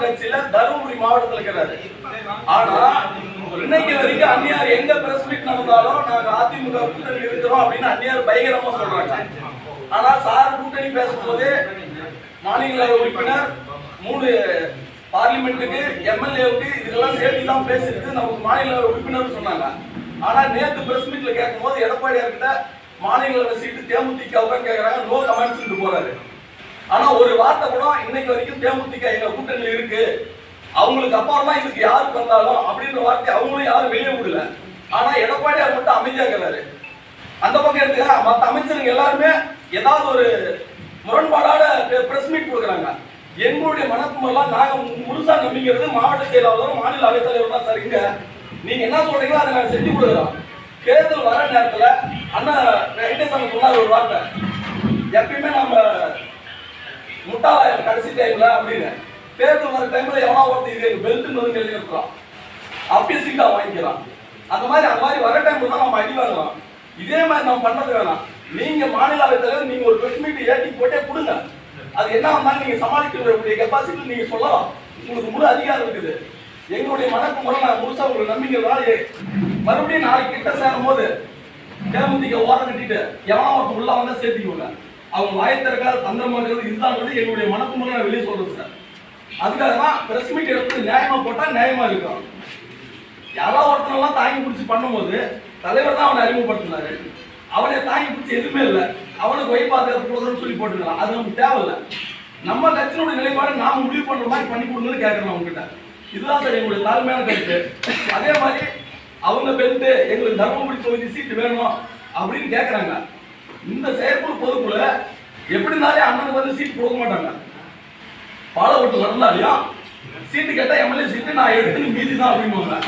கட்சியில தருமபுரி மாவட்டத்தில் இருக்கிறாரு. ஆனா இன்னைக்கு வரைக்கும் அந்நியார் எங்க பிரஸ் மீட் நடந்தாலும் நாங்க அதிமுக கூட்டணி இருக்கிறோம் அப்படின்னு அந்நியார் பயங்கரமா சொல்றாங்க. ஆனா சார் கூட்டணி பேசும்போது மாநில உறுப்பினர் 3 பார்லிமெண்ட்டுக்கு எம்எல்ஏவுக்கு இதெல்லாம் சேர்த்து தான் பேசிட்டு நமக்கு மாநில உறுப்பினர் சொன்னாங்க. ஆனா நேற்று பிரஸ் மீட்ல கேட்கும் போது எடப்பாடியார் கிட்ட மாநில சீட்டு தேமுதிக கேட்கறாங்க, நோ கமெண்ட்ஸ் போறாரு. ஆனா ஒரு வார்த்தை கூட இன்னைக்கு வரைக்கும் தேமுதிக எங்க கூட்டணி இருக்கு, அவங்களுக்கு அப்புறம் தான் இதுக்கு யாருக்கு வந்தாலும் அப்படின்ற வார்த்தை அவங்களும் யாரும் வெளியே விடல. ஆனா எடப்பாடியார் மட்டும் அமைதியா இருக்கிறாரு. அந்த பக்கம் எடுத்துக்க மற்ற அமைச்சருங்க எல்லாருமே ஏதாவது ஒரு முரண்பாடான பிரஸ் மீட் கொடுக்குறாங்க. எங்களுடைய மனக்குமெல்லாம் நாங்க முழுசா நம்பிக்கிறது மாவட்ட செயலாளரும் மாநில அவைத்தலைவர் தான். சரிங்க, நீங்க என்ன சொல்றீங்களோ அதை நாங்க செஞ்சு கொடுக்குறோம். தேர்தல் வர நேரத்துல அண்ணா வெங்கடேசன் சொன்னார் ஒரு வார்த்தை, எப்பயுமே நம்ம முட்டாள கடைசி டைம்ல அப்படின்னு தேர்தல் வர டைம்ல எவனா ஒருத்தர் இது பெல்ட் வந்து எழுதிருக்கிறோம், அப்படியே சீட்டா வாங்கிக்கலாம். அந்த மாதிரி வர டைம்ல தான் நம்ம அடி வாங்கலாம். இதே மாதிரி நம்ம பண்றது வேணாம். நீங்க மாநில அவைத்தலைவர் நீங்க ஒரு பிரஸ் மீட் ஏற்றி போட்டே கொடுங்க, அது என்ன வந்தாலும் நீங்க சமாளிக்கக்கூடிய கெப்பாசிட்டி நீங்க சொல்லலாம், உங்களுக்கு முழு அதிகாரம் இருக்குது. எங்களுடைய மனக்குமுறை நான் முழுசா உங்களுக்கு நம்பிக்கிறதால மறுபடியும் நாளைக்கு கிட்ட சேரும் போது தேமுதிக ஓரம் கட்டிட்டு எவனா ஒருத்தர் உள்ள வந்தா சேர்த்துக்குவாங்க. அவங்க வாயத்திற்காக தந்திரமாக்குறது இதுதான் எங்களுடைய மனக்குமுறை நான் வெளியே சொல்றது சார். அதுக்காக தான் பிரஸ் மீட் எடுத்து நியாயமா போட்டா நியாயமா இருக்கும். யாராவது ஒருத்தனெல்லாம் தாங்கி பிடிச்சி பண்ணும்போது தலைவர் தான் அவனை அறிமுகப்படுத்தினாரு, அவனை தாங்கி பிடிச்சி எதுவுமே இல்லை, அவனுக்கு வைப்பாதுகாப்பு கொடுக்குறன்னு சொல்லி போட்டுக்கலாம். அது நமக்கு தேவையில்லை. நம்ம கட்சியினுடைய நிலைப்பாடு நாம முடிவு பண்ற மாதிரி பண்ணி கொடுங்கன்னு கேட்கறோம் அவங்ககிட்ட. இதுதான் சார் எங்களுடைய தாழ்மையான கருத்து. அதே மாதிரி அவங்க பெல்ட் எங்களுக்கு தர்மபுரி தொகுதி சீட்டு வேணும் அப்படின்னு கேட்கறாங்க. இந்த செயற்குழு பொதுக்குழு எப்படினாலே அண்ணனுக்கு வந்து சீட்டு கொடுக்க மாட்டாங்க. பாலவட்டு வரலாலையும் சீட்டு கேட்டா எம்எல்ஏ சீட்டு நான் எடுத்துன்னு மீதி தான் அப்படின்வாங்க.